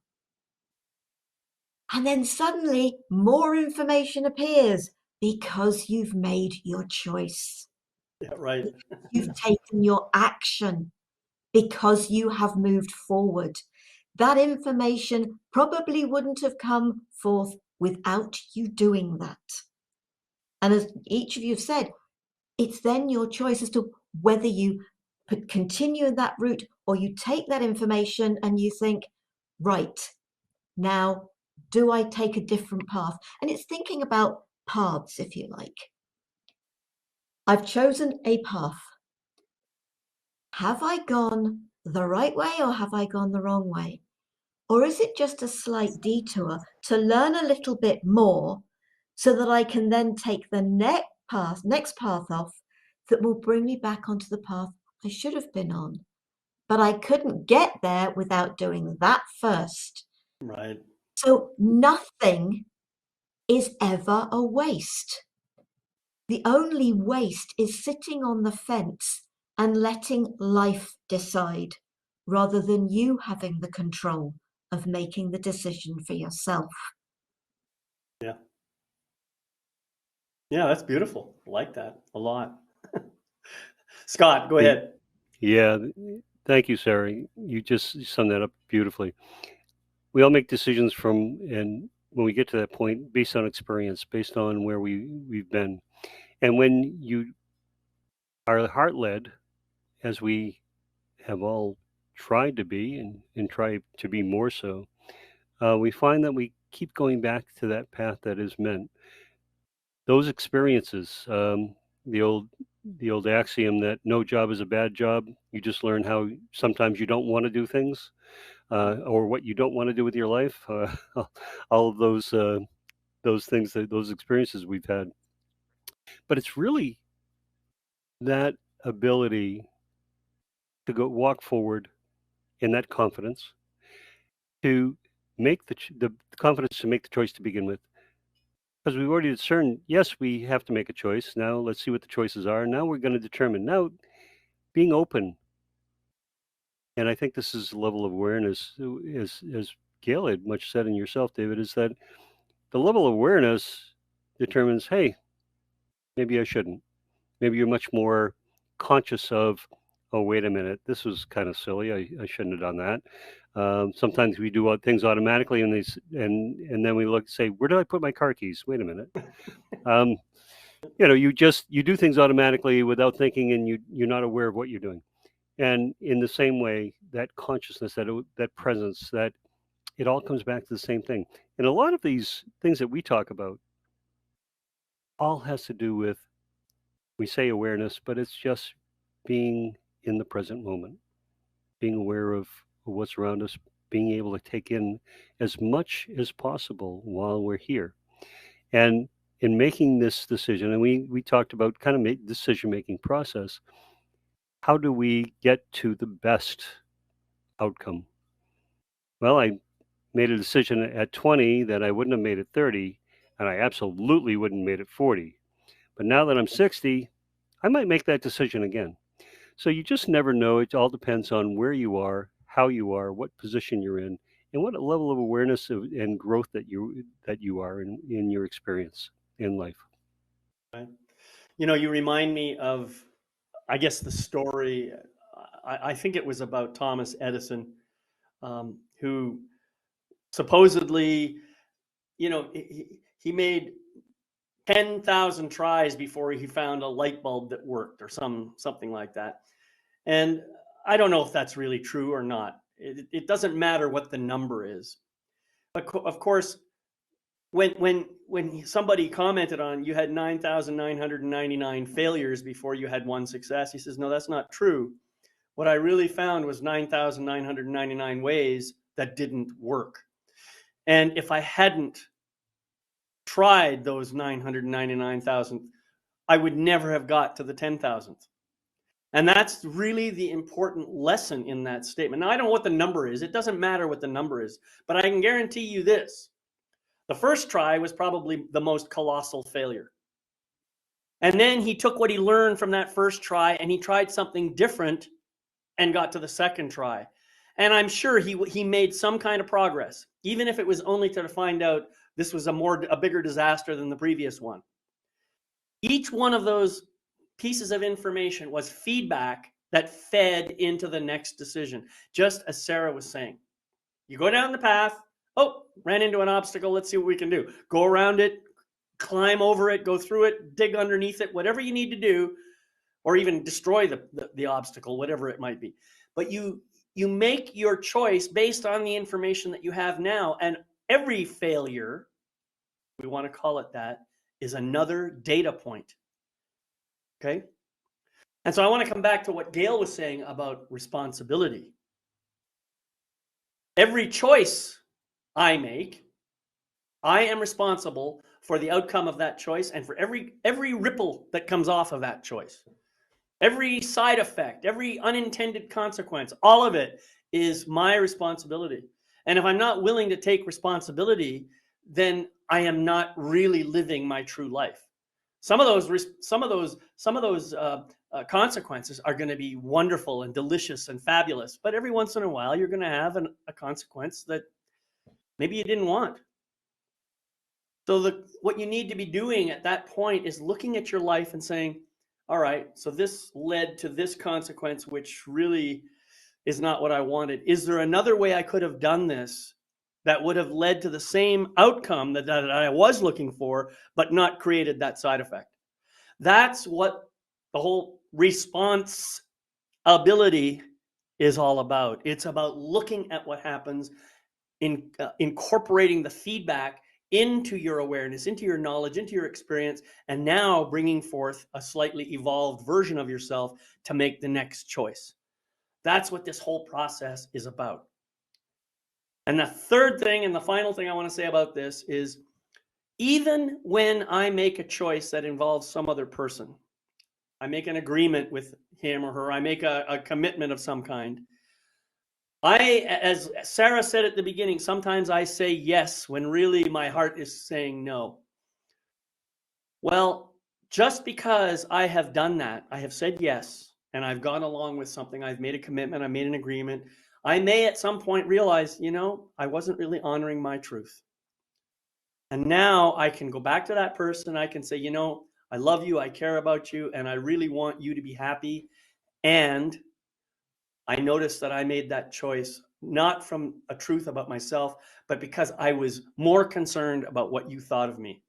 And then suddenly more information appears because you've made your choice. Yeah, right. You've taken your action because you have moved forward. That information probably wouldn't have come forth without you doing that. And as each of you have said, it's then your choice as to whether you continue in that route or you take that information and you think, right, now, do I take a different path? And it's thinking about paths, if you like. I've chosen a path. Have I gone the right way or have I gone the wrong way? Or is it just a slight detour to learn a little bit more so that I can then take the next path off that will bring me back onto the path I should have been on? But I couldn't get there without doing that first. Right. So nothing is ever a waste. The only waste is sitting on the fence and letting life decide, rather than you having the control of making the decision for yourself. Yeah. Yeah, that's beautiful. I like that a lot. Scott, go ahead. Yeah, thank you, Sarah. You just summed that up beautifully. We all make decisions and when we get to that point, based on experience, based on where we've been. And when you are heart led, as we have all tried to be and try to be more so, we find that we keep going back to that path that is meant. Those experiences, the old axiom that no job is a bad job. You just learn how sometimes you don't want to do things, or what you don't want to do with your life. All of those things, those experiences we've had. But it's really that ability to go walk forward in that confidence, to make the confidence to make the choice to begin with. Because we've already discerned, yes, we have to make a choice. Now let's see what the choices are. Now we're going to determine. Now being open, and I think this is a level of awareness, as Gail had much said in yourself, David, is that the level of awareness determines, hey, maybe I shouldn't. Maybe you're much more conscious of, oh, wait a minute, this was kind of silly. I shouldn't have done that. Sometimes we do things automatically, and then we look say, where did I put my car keys? Wait a minute. You do things automatically without thinking, and you're not aware of what you're doing. And in the same way, that consciousness, that presence, that it all comes back to the same thing. And a lot of these things that we talk about all has to do with, we say awareness, but it's just being in the present moment, being aware of what's around us, being able to take in as much as possible while we're here. And in making this decision, and we talked about kind of decision-making process, how do we get to the best outcome? Well, I made a decision at 20 that I wouldn't have made at 30, and I absolutely wouldn't have made it 40. But now that I'm 60, I might make that decision again. So you just never know. It all depends on where you are, how you are, what position you're in, and what level of awareness and growth that you are in your experience in life. Right. You know, you remind me of, I guess, the story. I think it was about Thomas Edison, who supposedly, you know, he made 10,000 tries before he found a light bulb that worked, or something like that. And I don't know if that's really true or not. It doesn't matter what the number is. But of course, when somebody commented on you had 9,999 failures before you had one success, he says, no, that's not true. What I really found was 9,999 ways that didn't work. And if I hadn't tried those 999,000, I would never have got to the 10,000th. And that's really the important lesson in that statement. Now, I don't know what the number is. It doesn't matter what the number is, but I can guarantee you this. The first try was probably the most colossal failure. And then he took what he learned from that first try and he tried something different and got to the second try. And I'm sure he made some kind of progress, even if it was only to find out this was a bigger disaster than the previous one. Each one of those pieces of information was feedback that fed into the next decision, just as Sarah was saying. You go down the path, oh, ran into an obstacle, let's see what we can do. Go around it, climb over it, go through it, dig underneath it, whatever you need to do, or even destroy the obstacle, whatever it might be. But you make your choice based on the information that you have now, and every failure, we want to call it that, is another data point. Okay? And so I want to come back to what Gail was saying about responsibility. Every choice I make, I am responsible for the outcome of that choice and for every ripple that comes off of that choice. Every side effect, every unintended consequence, all of it is my responsibility. And if I'm not willing to take responsibility, then I am not really living my true life. Some of those consequences are going to be wonderful and delicious and fabulous, but every once in a while you're going to have a consequence that maybe you didn't want. So what you need to be doing at that point is looking at your life and saying, all right, so this led to this consequence, which really is not what I wanted. Is there another way I could have done this that would have led to the same outcome that I was looking for, but not created that side effect? That's what the whole response ability is all about. It's about looking at what happens, incorporating the feedback into your awareness, into your knowledge, into your experience, and now bringing forth a slightly evolved version of yourself to make the next choice. That's what this whole process is about. And the third thing and the final thing I want to say about this is, even when I make a choice that involves some other person, I make an agreement with him or her, I make a commitment of some kind, as Sarah said at the beginning, sometimes I say yes when really my heart is saying no. Well, just because I have done that, I have said yes, and I've gone along with something, I've made a commitment, I made an agreement, I may at some point realize, I wasn't really honoring my truth. And now I can go back to that person, I can say, I love you, I care about you, and I really want you to be happy. And I noticed that I made that choice not from a truth about myself, but because I was more concerned about what you thought of me,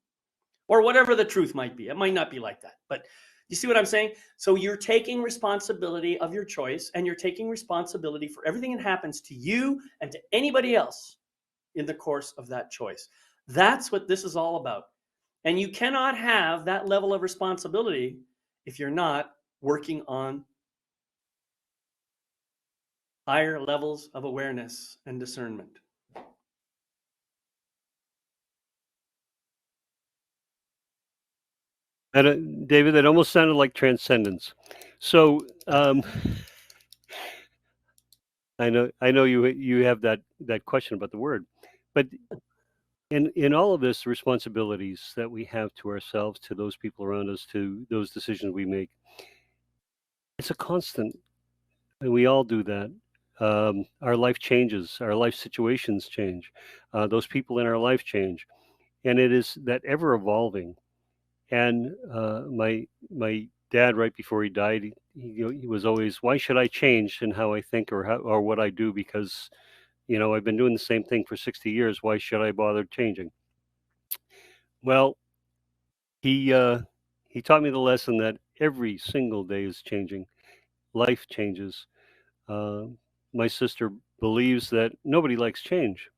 or whatever the truth might be. It might not be like that, but you see what I'm saying? So you're taking responsibility of your choice, and you're taking responsibility for everything that happens to you and to anybody else. in the course of that choice. That's what this is all about. And you cannot have that level of responsibility if you're not working on higher levels of awareness and discernment. And David, that almost sounded like transcendence. So I know you have that question about the word, but in all of this responsibilities that we have to ourselves, to those people around us, to those decisions we make, it's a constant, and we all do that. Our life changes, our life situations change, those people in our life change, and it is that ever evolving. And my dad, right before he died, he was always, "Why should I change in how I think or what I do? Because I've been doing the same thing for 60 years. Why should I bother changing?" Well, he taught me the lesson that every single day is changing. Life changes. Uh, my sister believes that nobody likes change.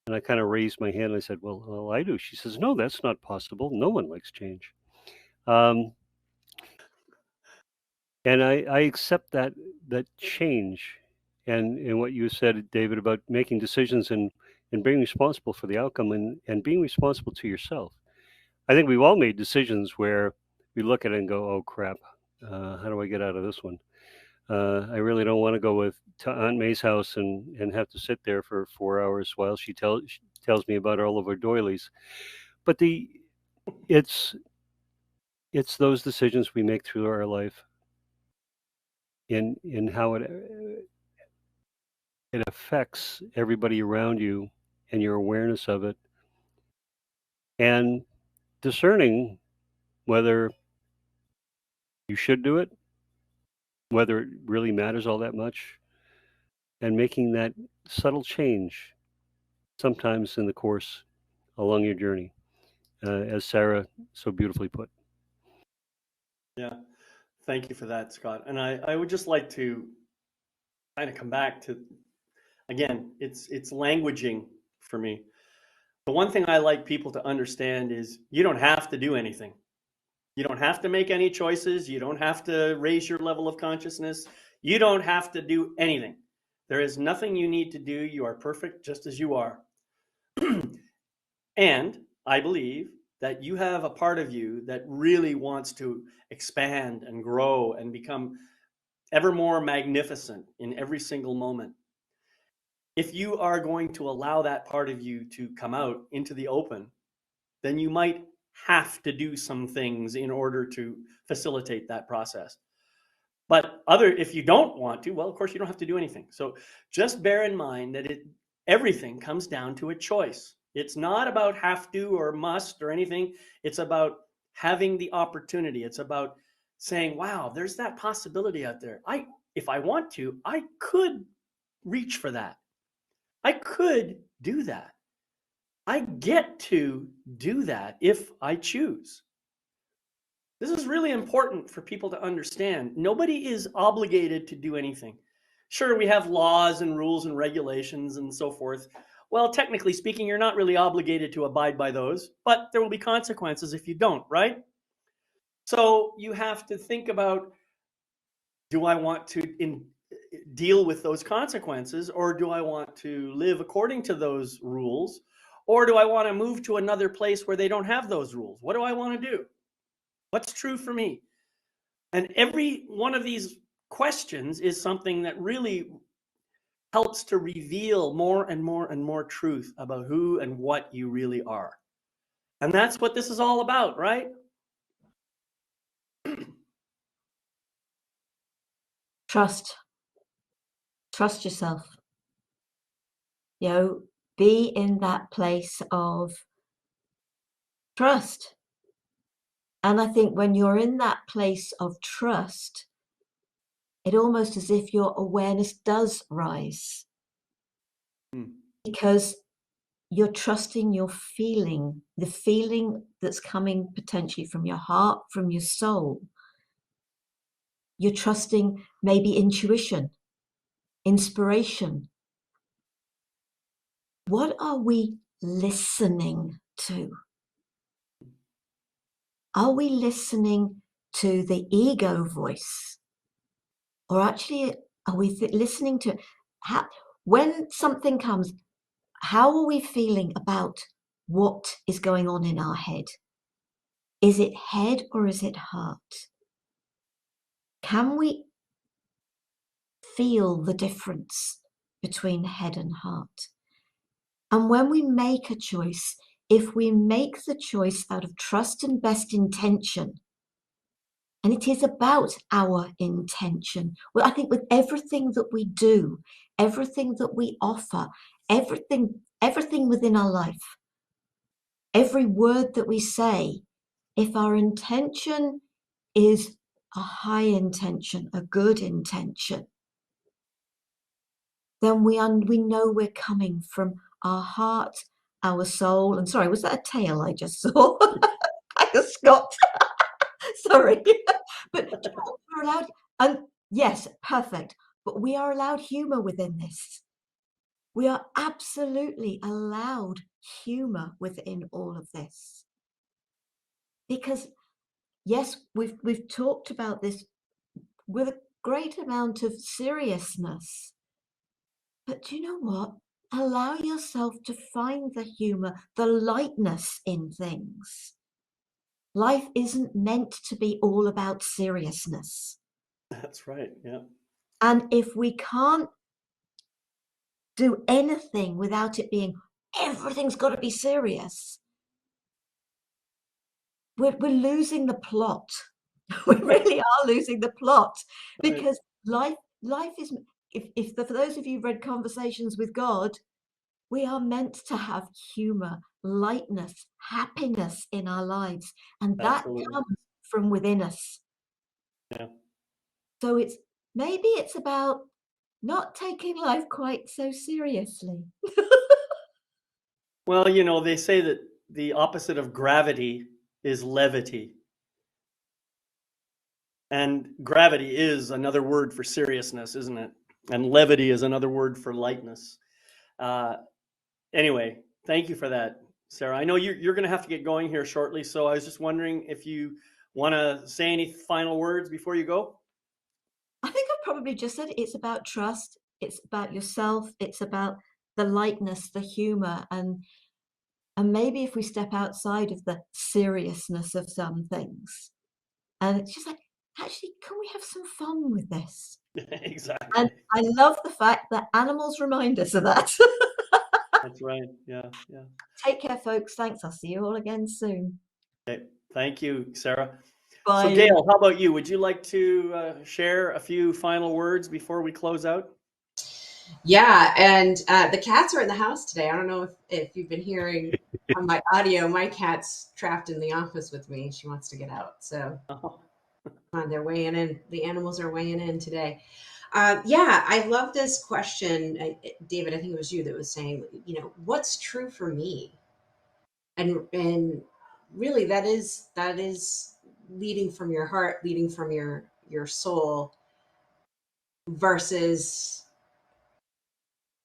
And I kind of raised my hand and I said, well, I do. She says, no, that's not possible. No one likes change. Um, and I accept that change. And what you said, David, about making decisions and being responsible for the outcome and being responsible to yourself. I think we've all made decisions where we look at it and go, oh, crap. How do I get out of this one? I really don't want to go to Aunt May's house and have to sit there for 4 hours while she tells me about all of her doilies. But it's those decisions we make through our life in how it affects everybody around you and your awareness of it, and discerning whether you should do it, whether it really matters all that much, and making that subtle change sometimes in the course along your journey, as Sarah so beautifully put. Yeah, thank you for that, Scott. And I would just like to kind of come back to, again, it's languaging for me. The one thing I like people to understand is you don't have to do anything. You don't have to make any choices. You don't have to raise your level of consciousness. You don't have to do anything. There is nothing you need to do. You are perfect just as you are. And I believe that you have a part of you that really wants to expand and grow and become ever more magnificent in every single moment. If you are going to allow that part of you to come out into the open, then you might have to do some things in order to facilitate that process. But if you don't want to, well, of course, you don't have to do anything. So just bear in mind that everything comes down to a choice. It's not about have to or must or anything. It's about having the opportunity. It's about saying, wow, there's that possibility out there. If I want to, I could reach for that. I could do that. I get to do that if I choose. This is really important for people to understand. Nobody is obligated to do anything. Sure, we have laws and rules and regulations and so forth. Well, technically speaking, you're not really obligated to abide by those, but there will be consequences if you don't, right? So you have to think about, do I want to deal with those consequences, or do I want to live according to those rules, or do I want to move to another place where they don't have those rules? What do I want to do? What's true for me? And every one of these questions is something that really helps to reveal more and more and more truth about who and what you really are. And that's what this is all about, right? Trust yourself. Be in that place of trust. And I think when you're in that place of trust, it almost as if your awareness does rise, because you're trusting your feeling, the feeling that's coming potentially from your heart, from your soul. You're trusting maybe intuition, inspiration. What are we listening to? Are we listening to the ego voice? Or actually, are we listening to when something comes, how are we feeling about what is going on in our head? Is it head or is it heart? Can we feel the difference between head and heart? And when we make a choice, if we make the choice out of trust and best intention, and it is about our intention. Well, I think with everything that we do, everything that we offer, everything within our life, every word that we say, if our intention is a high intention, a good intention, then we know we're coming from our heart, our soul. And sorry, was that a tail I just saw? I just got sorry. But we're allowed, and yes, perfect. But we are allowed humor within this. We are absolutely allowed humor within all of this. Because yes, we've talked about this with a great amount of seriousness. But do you know what? Allow yourself to find the humor, the lightness in things. Life isn't meant to be all about seriousness. That's right. Yeah. And if we can't do anything without it being, everything's got to be serious, we're losing the plot. We really are losing the plot, because life is, for those of you who've read Conversations with God, we are meant to have humor, lightness, happiness in our lives, and that Absolutely. comes from within us. Yeah. So maybe it's about not taking life quite so seriously. Well, you know, they say that the opposite of gravity is levity. And gravity is another word for seriousness, isn't it? And levity is another word for lightness. Anyway, thank you for that, Sarah. I know you're going to have to get going here shortly, so I was just wondering if you want to say any final words before you go. I think I've probably just said it's about trust. It's about yourself. It's about the lightness, the humor, and maybe if we step outside of the seriousness of some things, and it's just like, actually, can we have some fun with this? Exactly. And I love the fact that animals remind us of that. That's right. Yeah. Yeah. Take care, folks. Thanks. I'll see you all again soon. Okay. Thank you, Sarah. Bye. So, Gail, how about you? Would you like to share a few final words before we close out? Yeah, and the cats are in the house today. I don't know if you've been hearing on my audio. My cat's trapped in the office with me. She wants to get out. So they're weighing in. The animals are weighing in today. Yeah, I love this question, David. I think it was you that was saying, what's true for me, and really that is leading from your heart, leading from your soul, versus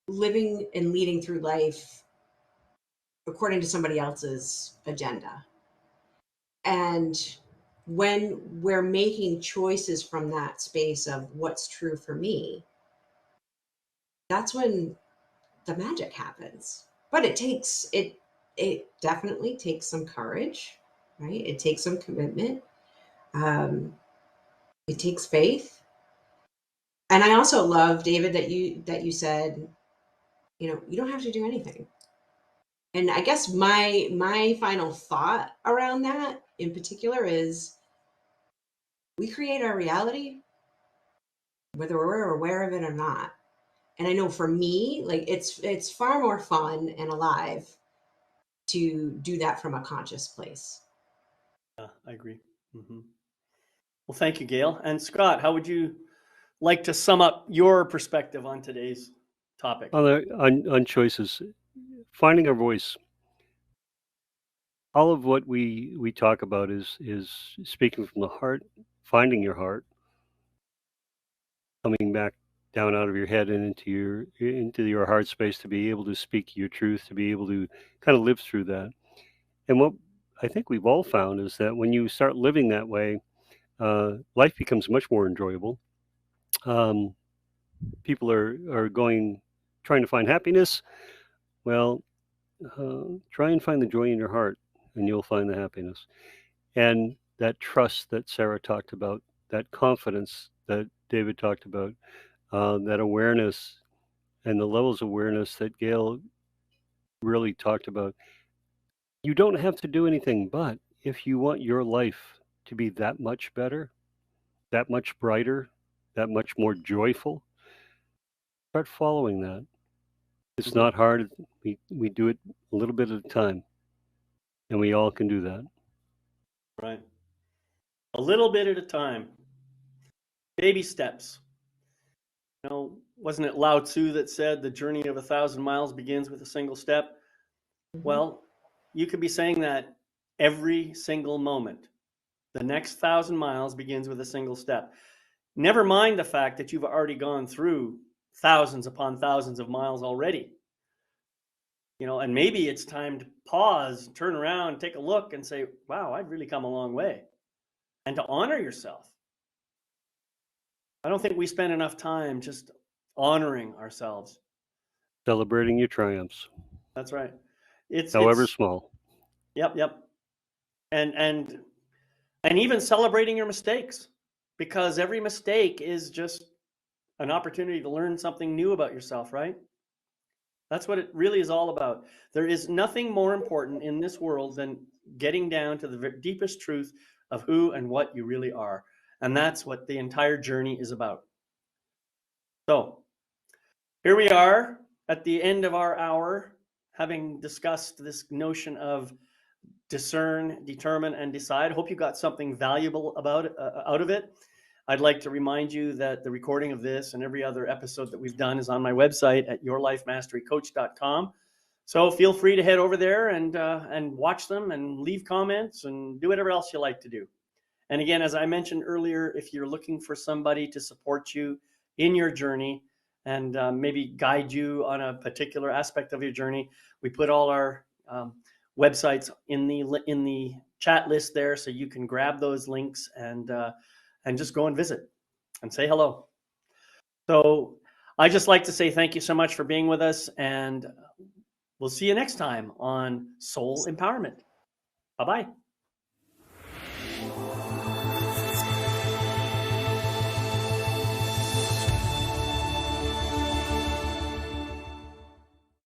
living and leading through life according to somebody else's agenda. And when we're making choices from that space of what's true for me, that's when the magic happens. But it definitely takes some courage, right? It takes some commitment. It takes faith. And I also love, David, that you said, you don't have to do anything. And I guess my final thought around that in particular is, we create our reality whether we're aware of it or not. And I know for me, like it's far more fun and alive to do that from a conscious place. Yeah, I agree. Mm-hmm. Well, thank you, Gail. And Scott, how would you like to sum up your perspective on today's topic? On choices, finding our voice. All of what we talk about is speaking from the heart, finding your heart, coming back down out of your head and into your heart space, to be able to speak your truth, to be able to kind of live through that. And what I think we've all found is that when you start living that way, life becomes much more enjoyable. Um, People are trying to find happiness. Well, try and find the joy in your heart, and you'll find the happiness. And that trust that Sarah talked about, that confidence that David talked about, that awareness and the levels of awareness that Gail really talked about. You don't have to do anything, but if you want your life to be that much better, that much brighter, that much more joyful, start following that. It's not hard. We do it a little bit at a time, and we all can do that. Right. A little bit at a time. Baby steps. You know, wasn't it Lao Tzu that said the journey of 1,000 miles begins with a single step? Well, you could be saying that every single moment. The next 1,000 miles begins with a single step. Never mind the fact that you've already gone through thousands upon thousands of miles already. You know, and maybe it's time to pause, turn around, take a look and say, wow, I've really come a long way. And to honor yourself. I don't think we spend enough time just honoring ourselves. Celebrating your triumphs. That's right. However small. Yep. And even celebrating your mistakes, because every mistake is just an opportunity to learn something new about yourself, right? That's what it really is all about. There is nothing more important in this world than getting down to the deepest truth of who and what you really are. And that's what the entire journey is about. So here we are at the end of our hour, having discussed this notion of discern, determine, and decide. Hope you got something valuable out of it. I'd like to remind you that the recording of this and every other episode that we've done is on my website at yourlifemasterycoach.com. So feel free to head over there and watch them and leave comments and do whatever else you like to do. And again, as I mentioned earlier, if you're looking for somebody to support you in your journey and maybe guide you on a particular aspect of your journey, we put all our websites in the chat list there, so you can grab those links and just go and visit and say hello. So I just like to say thank you so much for being with us, and we'll see you next time on Soul Empowerment. Bye-bye.